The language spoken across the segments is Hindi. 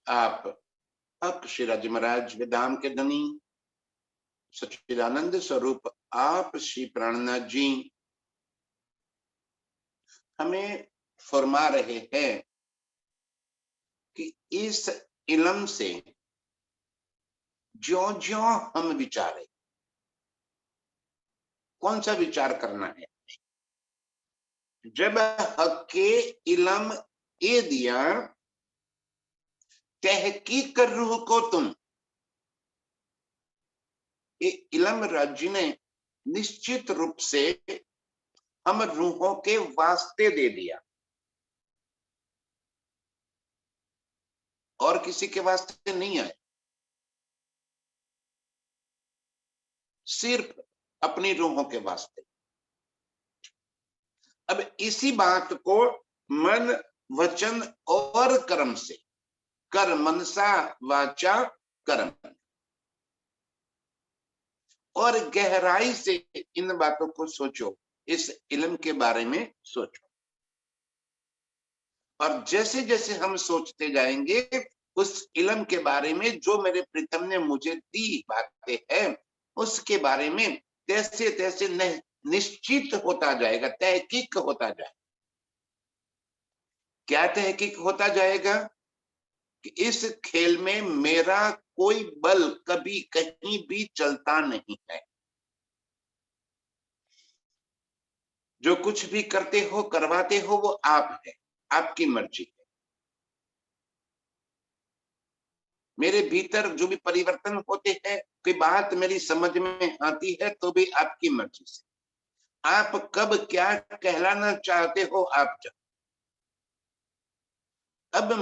आप हक श्री महाराज वेदाम के धनी सच्चिदानंद स्वरूप आप श्री प्राणनाथ जी हमें फरमा रहे हैं कि इस इल्म से ज्यों ज्यों हम विचारें, कौन सा विचार करना है? जब हक के इल्म ए दिया तहकीक कर रूह को तुम, ये इल्म राज्य ने निश्चित रूप से हम रूहों के वास्ते दे दिया और किसी के वास्ते नहीं आए, सिर्फ अपनी रूहों के वास्ते। अब इसी बात को मन वचन और कर्म से, कर मनसा वाचा कर्म, और गहराई से इन बातों को सोचो, इस इल्म के बारे में सोचो। और जैसे जैसे हम सोचते जाएंगे उस इल्म के बारे में, जो मेरे प्रीतम ने मुझे दी बातें हैं उसके बारे में तैसे तैसे निश्चित होता जाएगा, तहकीक होता जाएगा। क्या तहकीक होता जाएगा? कि इस खेल में मेरा कोई बल कभी कहीं भी चलता नहीं है। जो कुछ भी करते हो करवाते हो वो आप है, आपकी मर्जी है। मेरे भीतर जो भी परिवर्तन होते हैं, कोई बात मेरी समझ में आती है तो भी आपकी मर्जी से। आप कब क्या कहलाना चाहते हो आप जानो। अब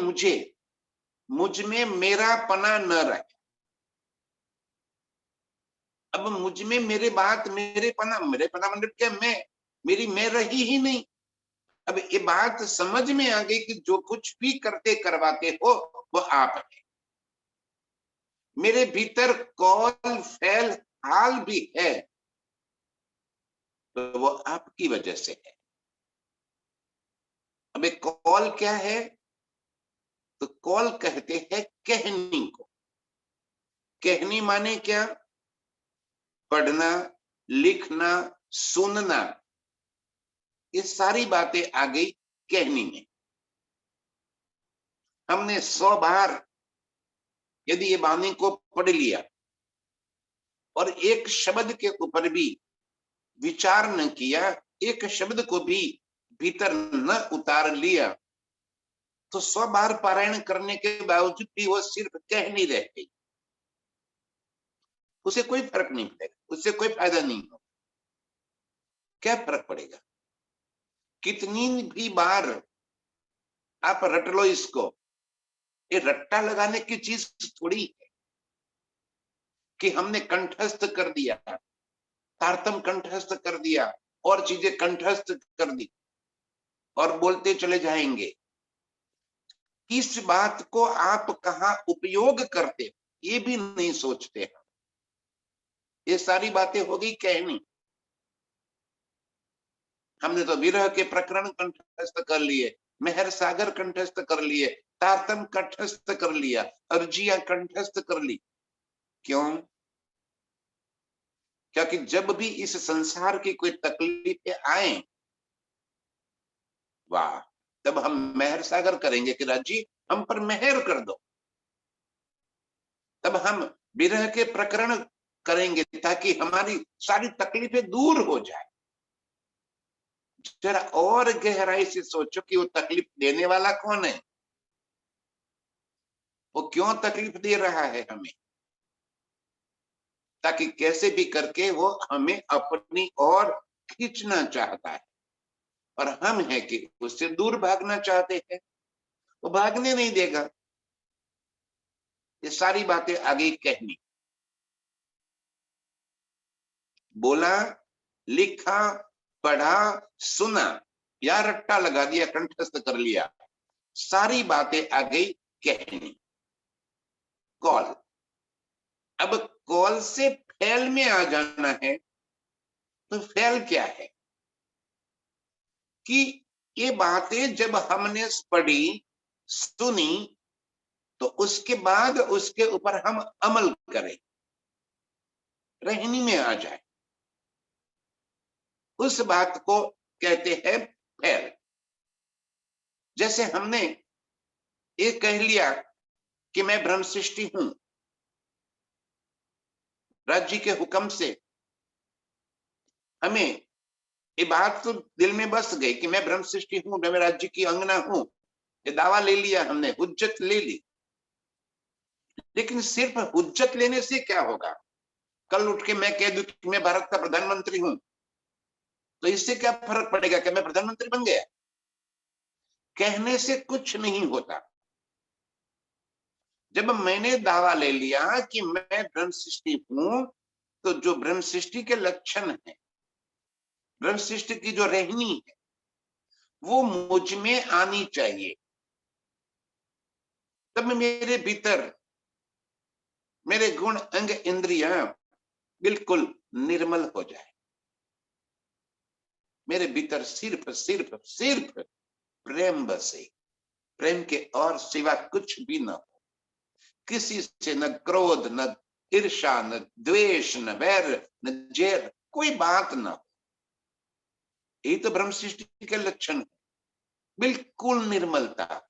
मुझ में मेरा पना न रहे, अब मुझ में मेरे पना मतलब क्या, मेरी मैं रही ही नहीं। अब ये बात समझ में आ गई कि जो कुछ भी करते करवाते हो वो आप है। मेरे भीतर कौल फैल हाल भी है तो वो आपकी वजह से है। अब एक कौल क्या है? तो कौल कहते हैं कहनी को। कहनी माने क्या? पढ़ना, लिखना, सुनना, ये सारी बातें आ गई कहनी में। हमने 100 बार यदि ये वाणी को पढ़ लिया और एक शब्द के ऊपर भी विचार न किया, एक शब्द को भी भीतर न उतार लिया, तो 100 बार पारायण करने के बावजूद भी वो सिर्फ कहनी रह गई। उसे कोई फर्क नहीं पड़ेगा, उससे कोई फायदा नहीं होगा। क्या फर्क पड़ेगा? कितनी भी बार आप रट लो इसको, ये रट्टा लगाने की चीज थोड़ी है कि हमने कंठस्थ कर दिया, तारतम कंठस्थ कर दिया और चीजें कंठस्थ कर दी और बोलते चले जाएंगे। इस बात को आप कहाँ उपयोग करते ये भी नहीं सोचते हैं। ये सारी बातें हो गई कहनी। हमने तो विरह के प्रकरण कंठस्थ कर लिए, मेहर सागर कंठस्थ कर लिए, तारतम कंठस्थ कर लिया, अर्जिया कंठस्थ कर ली। क्यों? क्योंकि जब भी इस संसार की कोई तकलीफें आए, वाह, तब हम मेहर सागर करेंगे कि राजी हम पर मेहर कर दो। तब हम विरह के प्रकरण करेंगे ताकि हमारी सारी तकलीफें दूर हो जाए। जरा और गहराई से सोचो कि वो तकलीफ देने वाला कौन है, वो क्यों तकलीफ दे रहा है हमें? ताकि कैसे भी करके वो हमें अपनी ओर खींचना चाहता है और हम है कि उससे दूर भागना चाहते हैं, वो भागने नहीं देगा। ये सारी बातें आगे कहनी। बोला, लिखा, पढ़ा, सुना या रट्टा लगा दिया, कंठस्थ कर लिया, सारी बातें आ गई कहनी। कॉल। अब कॉल से फैल में आ जाना है। तो फैल क्या है? कि ये बातें जब हमने पढ़ी, सुनी, तो उसके बाद उसके ऊपर हम अमल करें, रहनी में आ जाए, उस बात को कहते हैं फेर। जैसे हमने ये कह लिया कि मैं ब्रह्म सृष्टि हूं, राज्य के हुक्म से हमें ये बात तो दिल में बस गई कि मैं ब्रह्म सृष्टि हूं, मैं राज्य की अंगना हूं, ये दावा ले लिया हमने, हुज्जत ले ली। लेकिन सिर्फ हुज्जत लेने से क्या होगा? कल उठ के मैं कह दूं कि मैं भारत का प्रधानमंत्री हूं, तो इससे क्या फर्क पड़ेगा कि मैं प्रधानमंत्री बन गया? कहने से कुछ नहीं होता। जब मैंने दावा ले लिया कि मैं ब्रह्म सृष्टि हूं, तो जो ब्रह्म सृष्टि के लक्षण है, ब्रह्म सृष्टि की जो रहनी है, वो मुझ में आनी चाहिए। तब मेरे भीतर मेरे गुण, अंग, इंद्रियां बिल्कुल निर्मल हो जाए। मेरे भीतर सिर्फ सिर्फ सिर्फ प्रेम बसे, प्रेम के और सिवा कुछ भी न हो। किसी से न क्रोध, न ईर्ष्या, न द्वेष, न वैर, न जैर, कोई बात न हो। यही तो ब्रह्म सृष्टि के लक्षण है। बिल्कुल निर्मलता,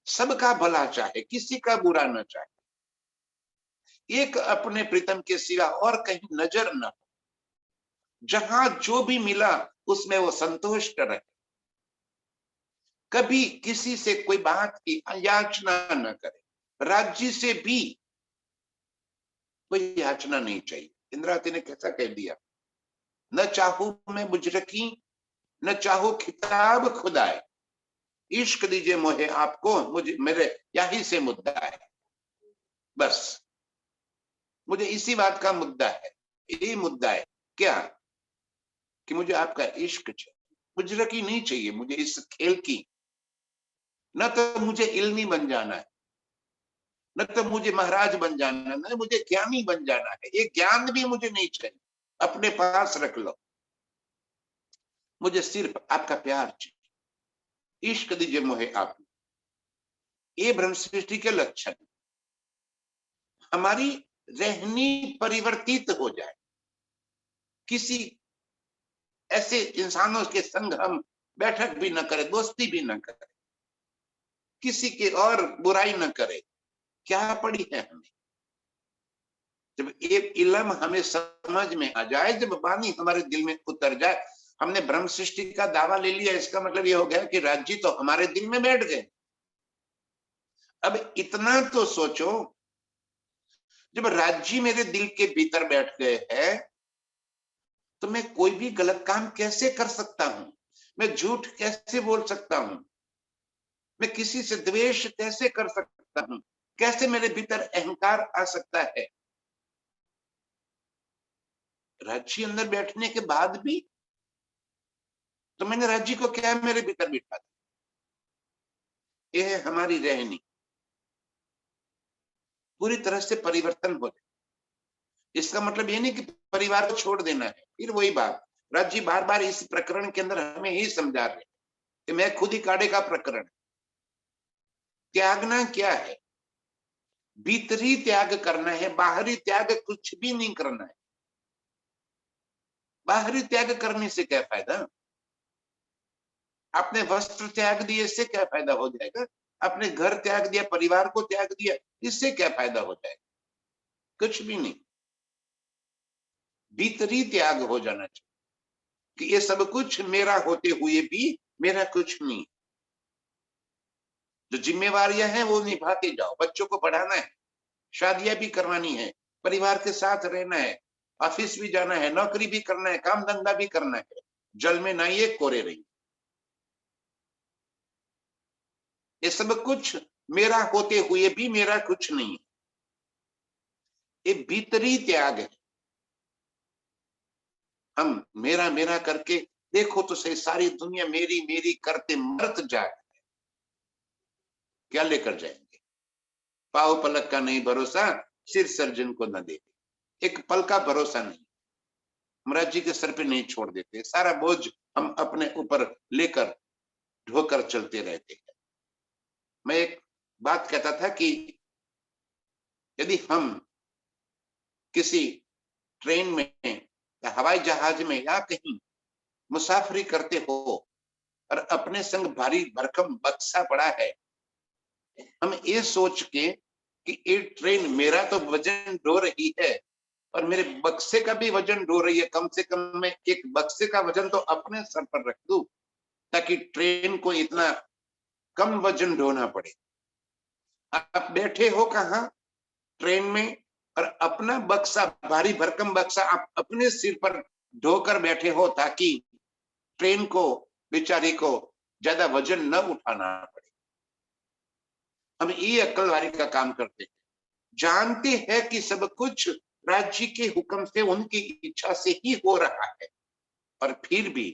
सबका भला चाहे, किसी का बुरा न चाहे, एक अपने प्रीतम के सिवा और कहीं नजर न हो। जहां जो भी मिला उसमें वो संतुष्ट रहे, कभी किसी से कोई बात की याचना न करे। राज्य से भी कोई याचना नहीं चाहिए। इंद्रावती ने कैसा कह दिया, न चाहूं मैं बुजरकी, न चाहूं खिताब खुदाए, इश्क दीजिए मोहे आपको, मुझे मेरे यही से मुद्दा है। बस मुझे इसी बात का मुद्दा है, यही मुद्दा है। क्या? कि मुझे आपका इश्क चाहिए, बुजरकी नहीं चाहिए मुझे इस खेल की। न तो मुझे इल्मी बन जाना है, न तो मुझे महाराज बन जाना है, न मुझे ज्ञानी बन जाना है। ये ज्ञान भी मुझे नहीं चाहिए, अपने पास रख लो। मुझे सिर्फ आपका प्यार चाहिए, इश्क दीजिए मोहे आप। ये ब्रह्म सृष्टि के लक्षण, हमारी रहनी परिवर्तित हो जाए। किसी ऐसे इंसानों के संग हम बैठक भी न करें, दोस्ती भी न करें, किसी की और बुराई न करें। क्या पड़ी है हमें? जब एक इल्म हमें समझ में आ जाए, जब वाणी हमारे दिल में उतर जाए, हमने ब्रह्म सृष्टि का दावा ले लिया, इसका मतलब ये हो गया कि राज्य तो हमारे दिल में बैठ गए। अब इतना तो सोचो, जब राज्य मेरे दिल के भीतर बैठ गए हैं, तो मैं कोई भी गलत काम कैसे कर सकता हूं? मैं झूठ कैसे बोल सकता हूं? मैं किसी से द्वेष कैसे कर सकता हूं? कैसे मेरे भीतर अहंकार आ सकता है? राज्य अंदर बैठने के बाद भी तो मैंने राज्य को क्या मेरे भीतर बिठा दिया। यह है हमारी रहनी, पूरी तरह से परिवर्तन हो जाए। इसका मतलब ये नहीं कि परिवार को छोड़ देना है। फिर वही बात, राज्य बार बार इस प्रकरण के अंदर हमें ही समझा रहे हैं कि मैं खुद ही काढ़े का प्रकरण। त्यागना क्या है? भीतरी त्याग करना है, बाहरी त्याग कुछ भी नहीं करना है। बाहरी त्याग करने से क्या फायदा? आपने वस्त्र त्याग दिए, इससे क्या फायदा हो जाएगा? अपने घर त्याग दिया, परिवार को त्याग दिया, इससे क्या फायदा हो जाएगा? कुछ भी नहीं। भीतरी त्याग हो जाना चाहिए कि ये सब कुछ मेरा होते हुए भी मेरा कुछ नहीं। जो जिम्मेवारियां हैं वो निभाते जाओ। बच्चों को पढ़ाना है, शादियां भी करवानी है, परिवार के साथ रहना है, ऑफिस भी जाना है, नौकरी भी करना है, काम धंधा भी करना है। जल में नहाइए, कोरे रहिए। ये सब कुछ मेरा होते हुए भी मेरा कुछ नहीं। ये भीतरी त्याग है। हम मेरा मेरा करके देखो तो सही, सारी दुनिया मेरी मेरी करते मरत जाए, क्या लेकर जाएंगे? पाव पलक का नहीं भरोसा, सिर सर्जन को न दे। एक पल का भरोसा नहीं, महाराज जी के सर पे नहीं छोड़ देते। सारा बोझ हम अपने ऊपर लेकर ढोकर चलते रहते हैं। मैं एक बात कहता था कि यदि हम किसी ट्रेन में या हवाई जहाज में या कहीं मुसाफरी करते हो और अपने संग भारी भरकम बक्सा पड़ा है, हम ये सोच के कि ये ट्रेन मेरा तो वजन ढो रही है और मेरे बक्से का भी वजन ढो रही है, कम से कम मैं एक बक्से का वजन तो अपने सर पर रख दूं ताकि ट्रेन को इतना कम वजन ढोना पड़े। आप बैठे हो कहाँ? ट्रेन में, और अपना बक्सा, भारी भरकम बक्सा आप अपने सिर पर ढोकर बैठे हो ताकि ट्रेन को, बेचारी को ज्यादा वजन न उठाना पड़े। हम ये अक्लवारी का काम करते हैं, जानते हैं कि सब कुछ राज्य के हुक्म से, उनकी इच्छा से ही हो रहा है, और फिर भी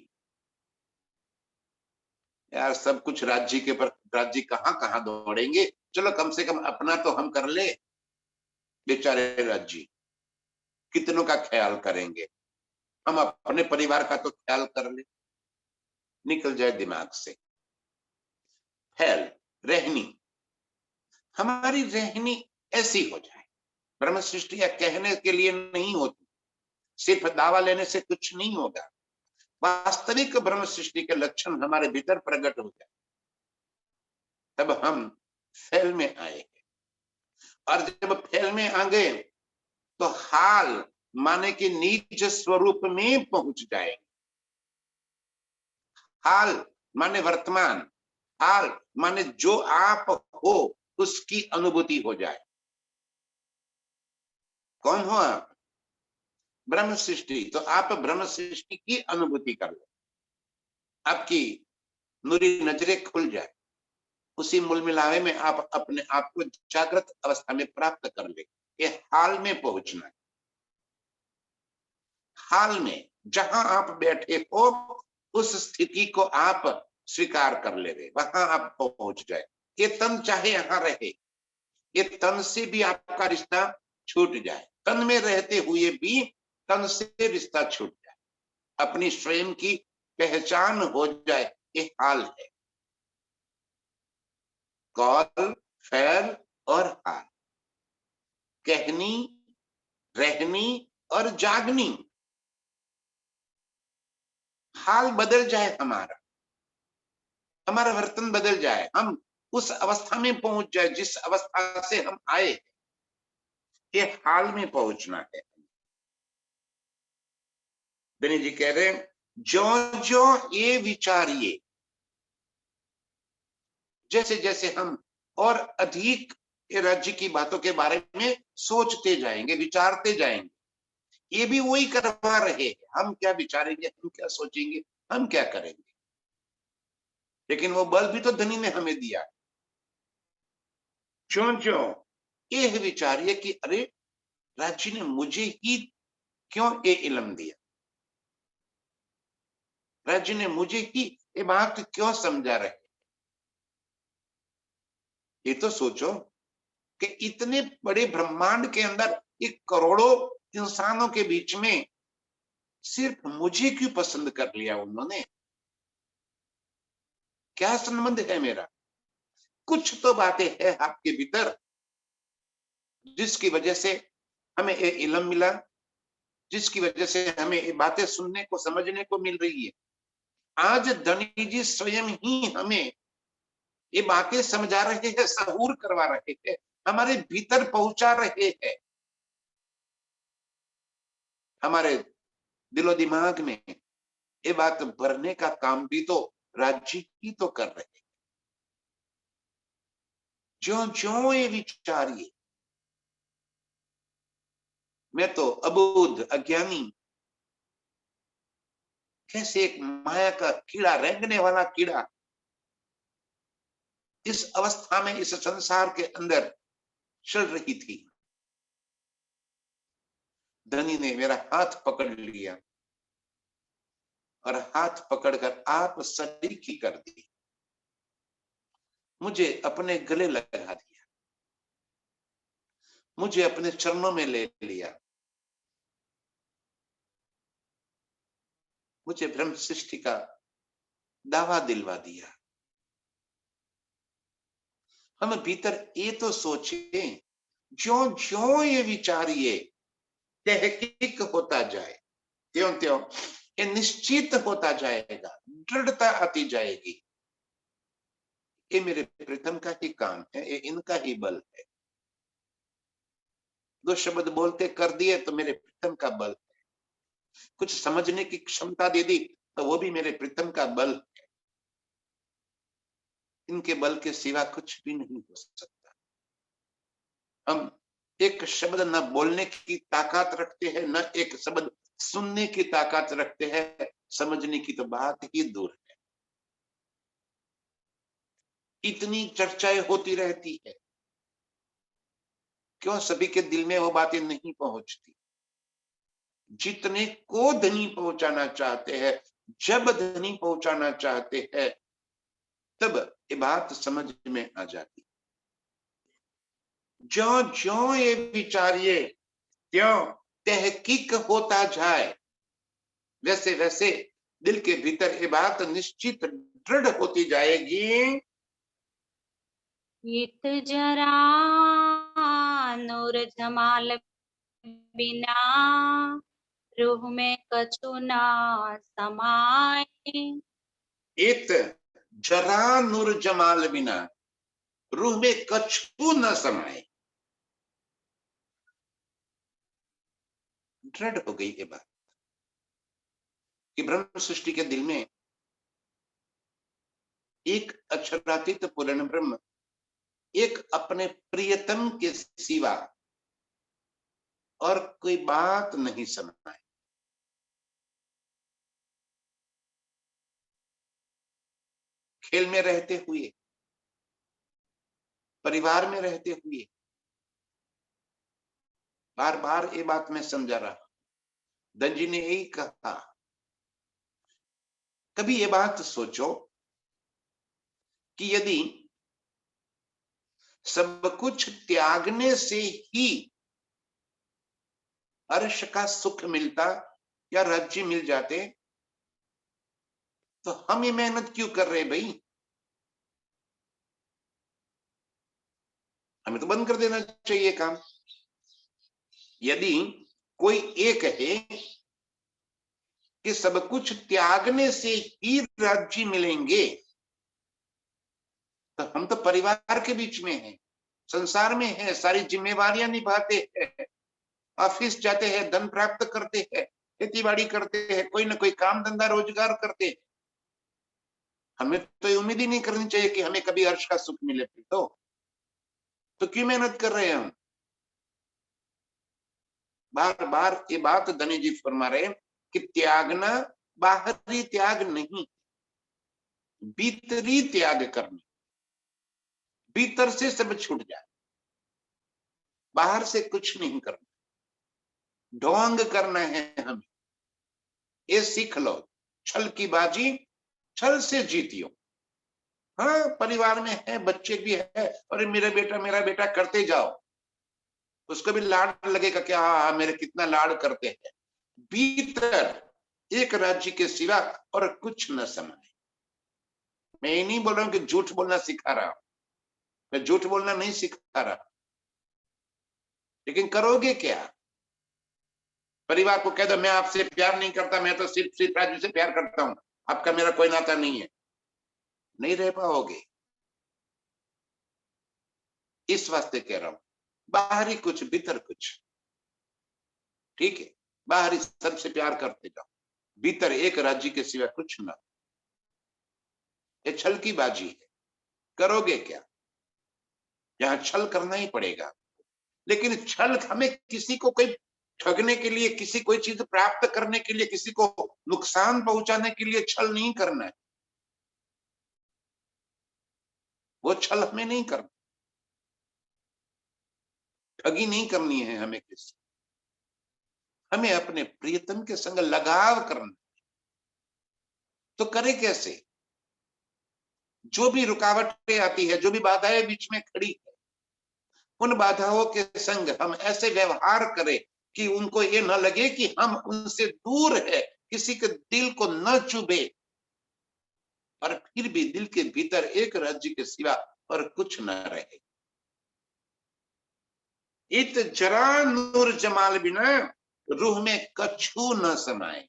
यार सब कुछ राज्य के पर, राज्य कहाँ कहाँ दौड़ेंगे, चलो कम से कम अपना तो हम कर ले। बेचारे राज्य कितनों का ख्याल करेंगे, हम अपने परिवार का तो ख्याल कर ले। निकल जाए दिमाग से। फैल, रहनी, हमारी रहनी ऐसी हो जाए। ब्रह्म सृष्टि या कहने के लिए नहीं होती, सिर्फ दावा लेने से कुछ नहीं होगा। वास्तविक ब्रह्म सृष्टि के लक्षण हमारे भीतर प्रकट हो जाए, तब हम फैल में आए। और जब फैल में आ गए तो हाल माने कि नीच स्वरूप में पहुंच जाएंगे। हाल माने वर्तमान, हाल माने जो आप हो उसकी अनुभूति हो जाए। कौन हो आप? ब्रह्म सृष्टि। तो आप ब्रह्म सृष्टि की अनुभूति कर लो, आपकी नूरी नजरें खुल जाए, उसी मूल मिलावे में आप अपने आप को जागृत अवस्था में प्राप्त कर ले। ये हाल में पहुंचना है। हाल में जहां आप बैठे हो उस स्थिति को आप स्वीकार कर ले, वहां आप पहुंच जाए। ये तन चाहे यहां रहे, ये तन से भी आपका रिश्ता छूट जाए, तन में रहते हुए भी तन से रिश्ता छूट जाए, अपनी स्वयं की पहचान हो जाए। ये हाल है। कौल, फैल और हाल, कहनी, रहनी और जागनी। हाल बदल जाए हमारा, हमारा वर्तन बदल जाए, हम उस अवस्था में पहुंच जाए जिस अवस्था से हम आए। ये हाल में पहुंचना है। दिनेश जी कह रहे हैं, जो जो ये विचारिए, जैसे जैसे हम और अधिक राज्य की बातों के बारे में सोचते जाएंगे, विचारते जाएंगे, ये भी वही करवा रहे हैं। हम क्या विचारेंगे, हम क्या सोचेंगे, हम क्या करेंगे, लेकिन वो बल भी तो धनी ने हमें दिया। क्यों क्यों ये विचारिए कि अरे राज्य ने मुझे ही क्यों ये इल्म दिया, राज्य ने मुझे ही ये बात क्यों समझा रहे। ये तो सोचो कि इतने बड़े ब्रह्मांड के अंदर एक करोड़ों इंसानों के बीच में सिर्फ मुझे क्यों पसंद कर लिया उन्होंने। क्या संबंध है मेरा? कुछ तो बातें है आपके भीतर जिसकी वजह से हमें ये इल्म मिला, जिसकी वजह से हमें ये बातें सुनने को, समझने को मिल रही है। आज धनी जी स्वयं ही हमें ये बातें समझा रहे हैं, सहूर करवा रहे हैं, हमारे भीतर पहुंचा रहे हैं। हमारे दिलो दिमाग में ये बात भरने का काम भी तो राज्य ही तो कर रहे हैं। जो जो ये विचारिए, मैं तो अबोध अज्ञानी, कैसे एक माया का कीड़ा, रेंगने वाला कीड़ा इस अवस्था में इस संसार के अंदर चल रही थी। धनी ने मेरा हाथ पकड़ लिया और हाथ पकड़कर आप सरीखी कर दी, मुझे अपने गले लगा दिया, मुझे अपने चरणों में ले लिया, मुझे ब्रह्म सृष्टि का दावा दिलवा दिया। हम भीतर ये तो सोचे, ज्यो ज्यो ये विचारिए तहकीक होता जाए, त्यों त्यों ये निश्चित होता जाएगा, दृढ़ता आती जाएगी। ये मेरे प्रीतम का ही काम है, ये इनका ही बल है। दो शब्द बोलते कर दिए तो मेरे प्रीतम का बल है। कुछ समझने की क्षमता दे दी तो वो भी मेरे प्रीतम का बल है। इनके बल के सिवा कुछ भी नहीं हो सकता। हम एक शब्द न बोलने की ताकत रखते हैं, न एक शब्द सुनने की ताकत रखते हैं, समझने की तो बात ही दूर है। इतनी चर्चाएं होती रहती है, क्यों सभी के दिल में वो बातें नहीं पहुंचती। जितने को धनी पहुंचाना चाहते हैं, जब धनी पहुंचाना चाहते हैं, तब ये बात समझ में आ जाती। ज्यों ज्यों ये विचारिए त्यों तहकीक होता जाए, वैसे वैसे दिल के भीतर ये बात निश्चित दृढ़ होती जाएगी। इत जरा नूर जमाल बिना रूह में कछु ना समाए। इत जरा नूर जमाल बिना रूह में कछु न समाए। दृढ़ हो गई ये बात कि ब्रह्म सृष्टि के दिल में एक अक्षरातीत पूर्ण ब्रह्म, एक अपने प्रियतम के सिवा और कोई बात नहीं समाए। खेल में रहते हुए, परिवार में रहते हुए बार बार ये बात मैं समझा रहा। धन जी ने यही कहा, कभी ये बात सोचो कि यदि सब कुछ त्यागने से ही अर्श का सुख मिलता या राज्य मिल जाते, तो हम ये मेहनत क्यों कर रहे भाई? हमें तो बंद कर देना चाहिए काम। यदि कोई एक है कि सब कुछ त्यागने से ही राज्य मिलेंगे, तो हम तो परिवार के बीच में हैं, संसार में हैं, सारी जिम्मेवारियां निभाते हैं, ऑफिस जाते हैं, धन प्राप्त करते हैं, खेती बाड़ी करते हैं, कोई ना कोई काम धंधा रोजगार करते हैं। हमें तो उम्मीद ही नहीं करनी चाहिए कि हमें कभी अर्श का सुख मिले। तो क्यों मेहनत कर रहे हैं हम? बार बार ये बात धनी जी फरमा रहे हैं कि त्यागना बाहरी त्याग नहीं, भीतरी त्याग करना। भीतर से सब छूट जाए, बाहर से कुछ नहीं करना। ढोंग करना है हमें, ये सीख लो। छल की बाजी छल से जीतियो। हाँ, परिवार में है, बच्चे भी है, और मेरा बेटा करते जाओ, उसको भी लाड लगेगा कि हाँ मेरे कितना लाड करते हैं। भीतर एक राज्य के सिवा और कुछ न समाए। मैं ये नहीं बोल रहा हूं कि झूठ बोलना सिखा रहा हूं, मैं झूठ बोलना नहीं सिखा रहा, लेकिन करोगे क्या? परिवार को कह दो मैं आपसे प्यार नहीं करता, मैं तो सिर्फ राजू से प्यार करता हूं, आपका मेरा कोई नाता नहीं है, नहीं रह पाओगे। इस वास्ते कह रहा हूं, बाहरी कुछ भीतर कुछ, ठीक है? बाहरी सबसे प्यार करते जाओ, भीतर एक राज्य के सिवा कुछ ना। ये छल की बाजी है, करोगे क्या? यहां छल करना ही पड़ेगा, लेकिन छल हमें किसी को कोई ठगने के लिए, किसी कोई चीज प्राप्त करने के लिए, किसी को नुकसान पहुंचाने के लिए छल नहीं करना है। वो छल हमें नहीं करना, ठगी नहीं करनी है हमें किसी। हमें अपने प्रियतम के संग लगाव करना। तो करे कैसे? जो भी रुकावटें आती है, जो भी बाधाएं बीच में खड़ी है, उन बाधाओं के संग हम ऐसे व्यवहार करें कि उनको ये न लगे कि हम उनसे दूर है, किसी के दिल को न चुभे, और फिर भी दिल के भीतर एक राज्य के सिवा और कुछ न रहे। इत जरा नूर जमाल बिना रूह में कछु न समाए।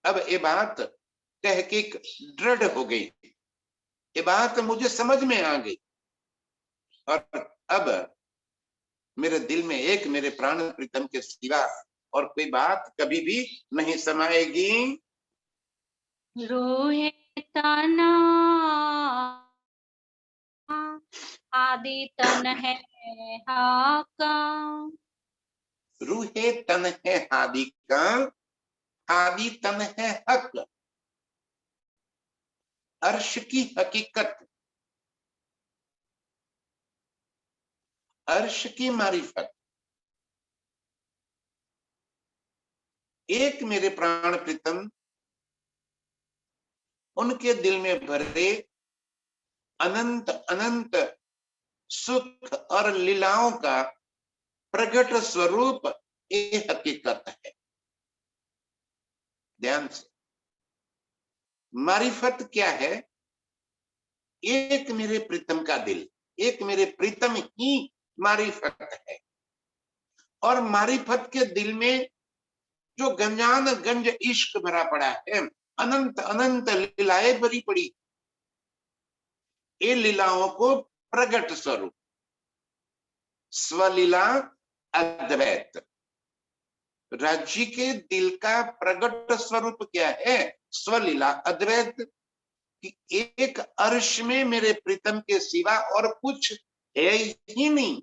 अब ये बात तहकीक दृढ़ हो गई, ये बात मुझे समझ में आ गई, और अब मेरे दिल में एक मेरे प्राण प्रीतम के सिवा और कोई बात कभी भी नहीं समाएगी। रोहे तना आदि तन है हाका। रूहे तन है हादी का, हादी तन है हक। अर्श की हकीकत, अर्श की मारिफत, एक मेरे प्राण प्रीतम उनके दिल में भरे अनंत अनंत सुख और लीलाओं का प्रकट स्वरूप ये हकीकत है। ध्यान से, मारिफत क्या है? एक मेरे प्रीतम का दिल, एक मेरे प्रीतम ही मारिफत है। और मारिफत के दिल में जो गंजान गंज इश्क भरा पड़ा है, अनंत अनंत लीलाएं भरी पड़ी, ये लीलाओं को प्रगट स्वरूप स्वलीला अद्वैत, राज्य के दिल का प्रगट स्वरूप क्या है? स्वलीला अद्वैत। कि एक अर्श में मेरे प्रीतम के सिवा और कुछ है ही नहीं।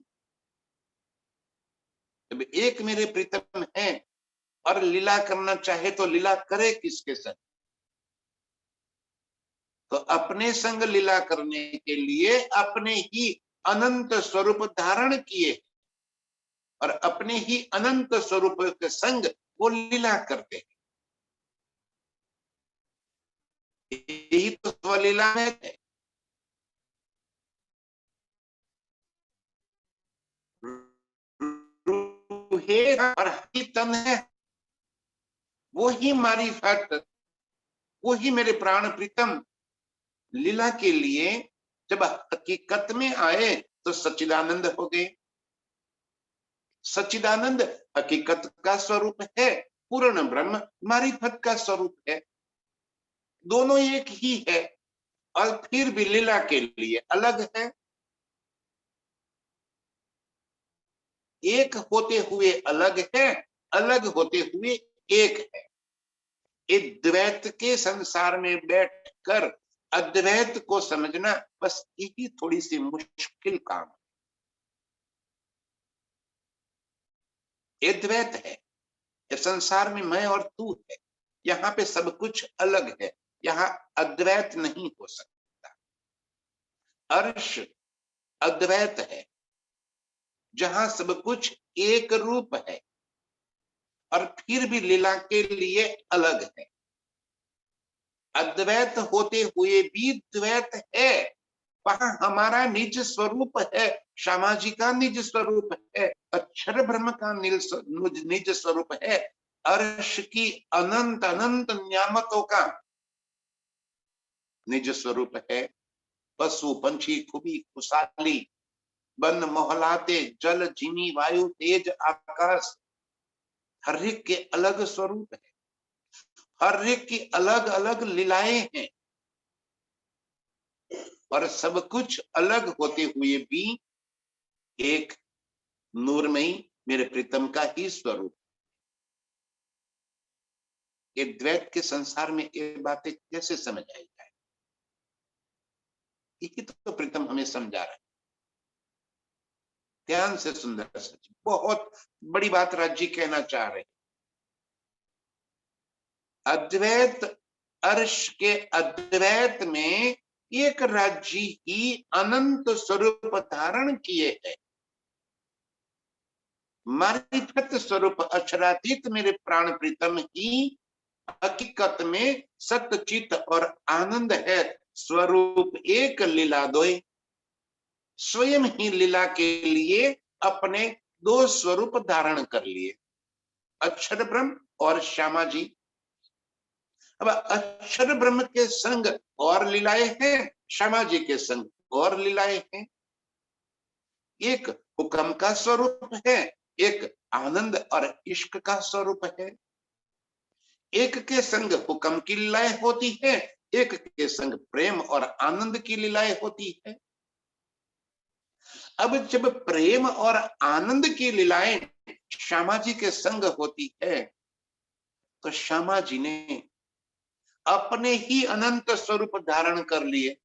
जब एक मेरे प्रीतम है और लीला करना चाहे तो लीला करे किसके संग? तो अपने संग लीला करने के लिए अपने ही अनंत स्वरूप धारण किए और अपने ही अनंत स्वरूप के संग वो लीला करते हैं। यही तो स्वलीला में है। रूहे और ही तन है, वो ही मारिफत, वो ही मेरे प्राण प्रीतम लीला के लिए जब हकीकत में आए तो सच्चिदानंद हो गए। सच्चिदानंद हकीकत का स्वरूप है, पूर्ण ब्रह्म मारिफत का स्वरूप है। दोनों एक ही है और फिर भी लीला के लिए अलग है। एक होते हुए अलग है, अलग होते हुए एक है। इस द्वैत के संसार में बैठकर अद्वैत को समझना बस यही थोड़ी सी मुश्किल काम है। ये द्वैत है, ये संसार में मैं और तू है, यहाँ पे सब कुछ अलग है, यहाँ अद्वैत नहीं हो सकता। अर्श अद्वैत है, जहां सब कुछ एक रूप है और फिर भी लीला के लिए अलग है। अद्वैत होते हुए भी द्वैत है, वहां हमारा निज स्वरूप है, श्यामा जी का निज स्वरूप है, अक्षर ब्रह्म का निज स्वरूप है, अर्श की अनंत अनंत नियामतों का निज स्वरूप है। पशु पंछी खुबी खुशहाली, वन मोहलाते, जल जिमी वायु तेज आकाश, हर एक के अलग स्वरूप है, हर एक की अलग अलग लीलाएं हैं, और सब कुछ अलग होते हुए भी एक नूरमयी मेरे प्रीतम का ही स्वरूप। ये द्वैत के संसार में ये बातें कैसे समझ आई जाए? यही तो प्रीतम हमें समझा रहा है। ध्यान से सुंदर सच, बहुत बड़ी बात राज्य कहना चाह रहे। अद्वैत अर्श के अद्वैत में एक राज्य ही अनंत स्वरूप धारण किए है। मारिफत स्वरूप अक्षरातीत मेरे प्राण प्रीतम ही हकीकत में सत्य चित और आनंद है। स्वरूप एक लीला दोय, स्वयं ही लीला के लिए अपने दो स्वरूप धारण कर लिए, अक्षर ब्रह्म और श्यामा जी। अब अक्षर ब्रह्म के संग और लीलाएं हैं, श्यामा जी के संग और लीलाएं हैं। एक हुक्म का स्वरूप है, एक आनंद और इश्क का स्वरूप है। एक के संग हुक्म की लीलाएं होती है, एक के संग प्रेम और आनंद की लीलाएं होती है। अब जब प्रेम और आनंद की लीलाएं श्यामा जी के संग होती है, तो श्यामा जी ने अपने ही अनंत स्वरूप धारण कर लिए।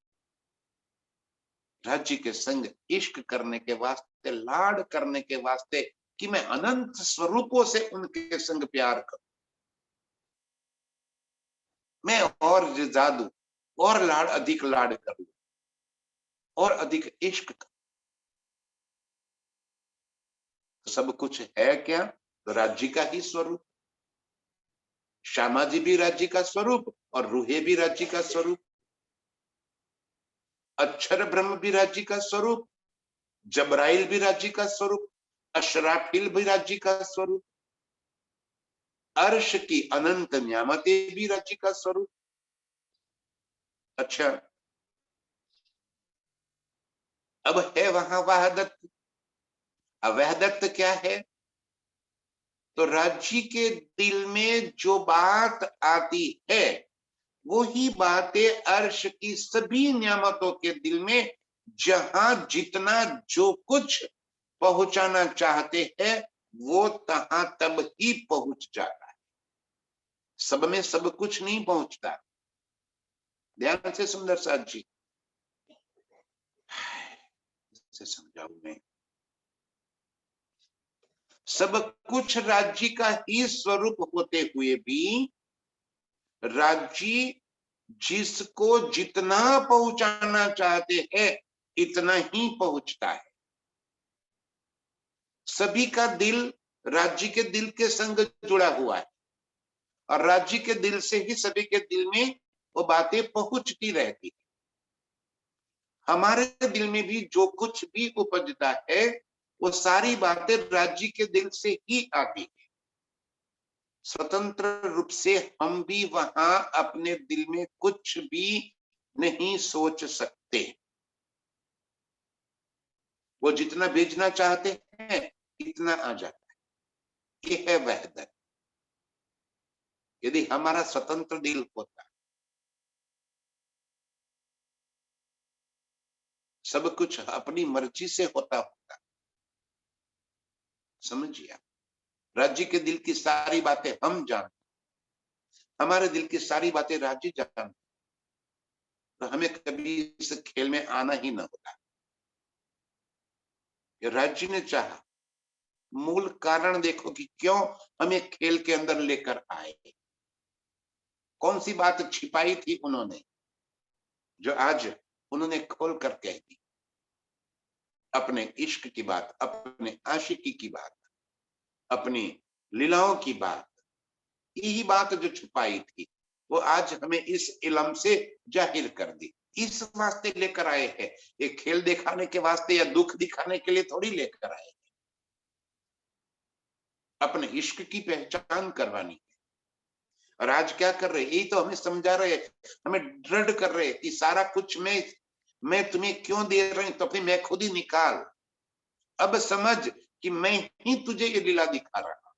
राज्य के संग इश्क करने के वास्ते, लाड करने के वास्ते, कि मैं अनंत स्वरूपों से उनके संग प्यार करूं, मैं और जादू और लाड, अधिक लाड करूं और अधिक इश्क करूं। सब कुछ है क्या? तो राज्य का ही स्वरूप। श्यामा जी भी राज्य का स्वरूप और रूहे भी राज्य का स्वरूप, अक्षर ब्रह्म भी राज्य का स्वरूप, जबराइल भी राज्य का स्वरूप, अशराफिल भी राज्य का स्वरूप, अर्श की अनंत न्यामतें भी राज्य का स्वरूप। अच्छा, अब है वहां वहदत। अब वहदत क्या है? तो राज्य के दिल में जो बात आती है, वही बातें अर्श की सभी नियामतों के दिल में, जहां जितना जो कुछ पहुंचाना चाहते हैं, वो तहां तब ही पहुंच जाता है। सब में सब कुछ नहीं पहुंचता। ध्यान से सुंदर साथ जी से समझाऊं मैं। सब कुछ राज्य का ही स्वरूप होते हुए भी राज्य जिसको जितना पहुंचाना चाहते हैं, इतना ही पहुंचता है। सभी का दिल राज्य के दिल के संग जुड़ा हुआ है, और राज्य के दिल से ही सभी के दिल में वो बातें पहुंचती रहती है। हमारे दिल में भी जो कुछ भी उपजता है, वो सारी बातें राज्य के दिल से ही आती है। स्वतंत्र रूप से हम भी वहां अपने दिल में कुछ भी नहीं सोच सकते। वो जितना भेजना चाहते हैं, इतना आ जाता है। ये है वहदत। यदि हमारा स्वतंत्र दिल होता, सब कुछ अपनी मर्जी से होता, समझिए, राज्य के दिल की सारी बातें हम जानते, हमारे दिल की सारी बातें राज्य जानते, तो हमें कभी इस खेल में आना ही ना होता। राज्य ने चाहा, मूल कारण देखो कि क्यों हमें खेल के अंदर लेकर आए। कौन सी बात छिपाई थी उन्होंने, जो आज उन्होंने खोल कर कह दी। अपने इश्क की बात, अपने आशिकी की बात, अपनी लीलाओं की बात, यही बात जो छुपाई थी, वो आज हमें इस इल्म से जाहिर कर दी। इस वास्ते लेकर आए हैं। ये खेल दिखाने के वास्ते या दुख दिखाने के लिए थोड़ी लेकर आए, अपने इश्क की पहचान करवानी। और आज क्या कर रहे, यही तो हमें समझा रहे, हमें दृढ़ कर रहे कि सारा कुछ मैं तुम्हें क्यों दे रही हूं, तो फिर मैं खुद ही निकाल। अब समझ कि मैं ही तुझे ये लीला दिखा रहा हूं।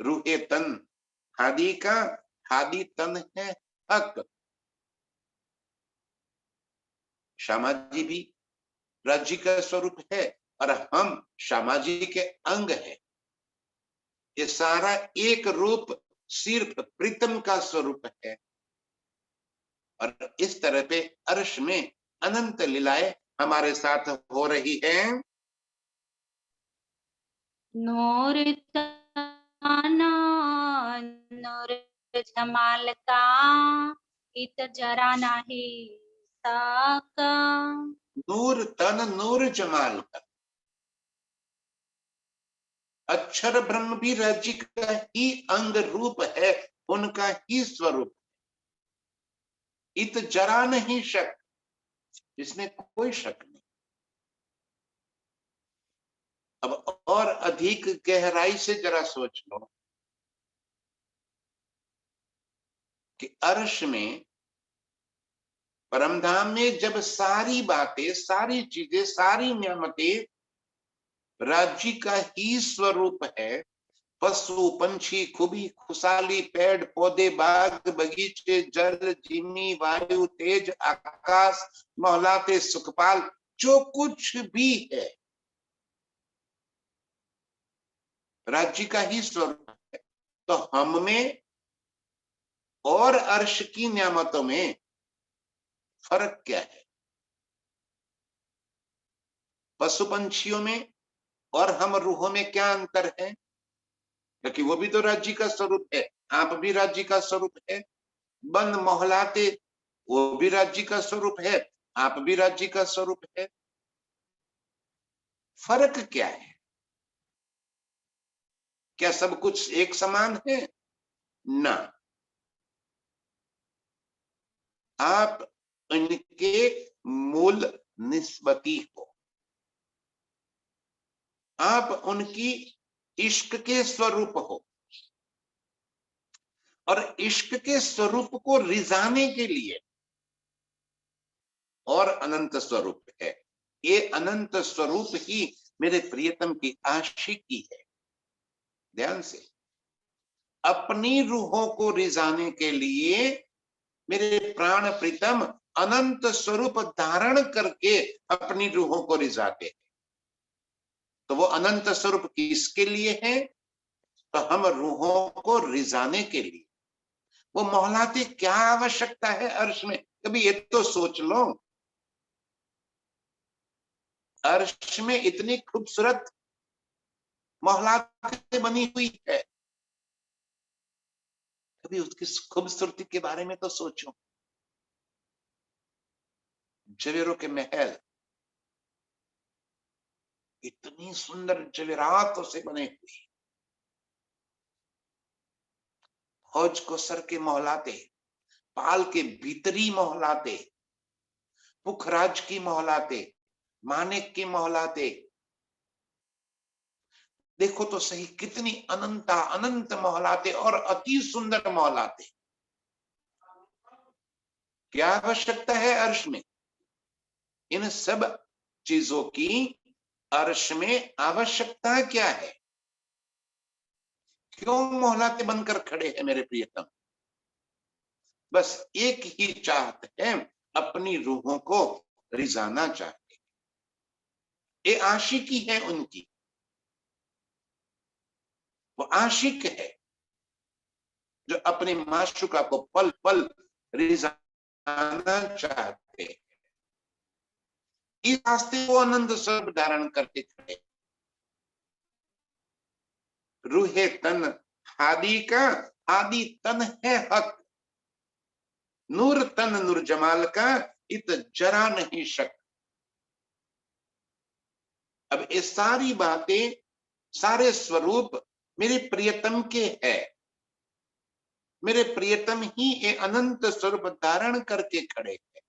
रूहे तन हादी का, हादी तन है हक। श्यामा जी भी राज्य का स्वरूप है, और हम श्यामा जी के अंग है। ये सारा एक रूप सिर्फ प्रीतम का स्वरूप है। और इस तरह पे अर्श में अनंत लीलाएं हमारे साथ हो रही है। नूर ताना नूर जमाल का, इत जरा नाही साका। नूर तन नूर जमाल का। अक्षर ब्रह्म भी राज्य का ही अंग रूप है, उनका ही स्वरूप। इत जरा नहीं शक, इसमें कोई शक नहीं। अब और अधिक गहराई से जरा सोच लो कि अर्श में परम धाम में जब सारी बातें, सारी चीजें, सारी नियामतें राज्य का ही स्वरूप है, पशु पंछी खुबी खुशहाली, पेड़ पौधे, बाग बगीचे, जल जिमी, वायु तेज, आकाश, मोहलाते, सुखपाल, जो कुछ भी है राज्य का ही स्वरूप है। तो हम में और अर्श की नियामतों में फर्क क्या है? पशु पंछियों में और हम रूहों में क्या अंतर है? क्योंकि वो भी तो राज्य का स्वरूप है, आप भी राज्य का स्वरूप है। बन मोहलाते, वो भी राज्य का स्वरूप है, आप भी राज्य का स्वरूप है। फर्क क्या है? क्या सब कुछ एक समान है? ना, आप इनके मूल निस्बती हो, आप उनकी इश्क के स्वरूप हो, और इश्क के स्वरूप को रिझाने के लिए और अनंत स्वरूप है। ये अनंत स्वरूप ही मेरे प्रियतम की आशिकी है। ध्यान से, अपनी रूहों को रिझाने के लिए मेरे प्राण प्रीतम अनंत स्वरूप धारण करके अपनी रूहों को रिझाते। तो वो अनंत स्वरूप किसके लिए है? तो हम रूहों को रिझाने के लिए। वो मोहलाते, क्या आवश्यकता है अर्श में? कभी ये तो सोच लो, अर्श में इतनी खूबसूरत मोहलाते बनी हुई है, कभी उसकी खूबसूरती के बारे में तो सोचो। जवेरों के महल, इतनी सुंदर जवेरातों से बने हुए, हौज को सर के मोहलाते, पाल के भीतरी मोहलाते, पुखराज की मोहलाते, मानिक की मोहलाते, देखो तो सही कितनी अनंता अनंत मोहलाते और अति सुंदर मोहलाते। क्या आवश्यकता है अर्श में? इन सब चीजों की अर्श में आवश्यकता क्या है? क्यों मोहलाते बनकर खड़े हैं मेरे प्रियतम? बस एक ही चाहत है, अपनी रूहों को रिझाना चाहते। ये आशिकी है उनकी, वो आशिक है जो अपने माशूका को पल पल रिझाना चाहते हैं। इस रास्ते को आनंद स्वरूप धारण करके खड़े। रूहे तन हादी का, आदि तन है हक, नूर तन नूर जमाल का, इत जरा नहीं शक। अब ये सारी बातें, सारे स्वरूप मेरे प्रियतम के है। मेरे प्रियतम ही ये अनंत स्वरूप धारण करके खड़े हैं।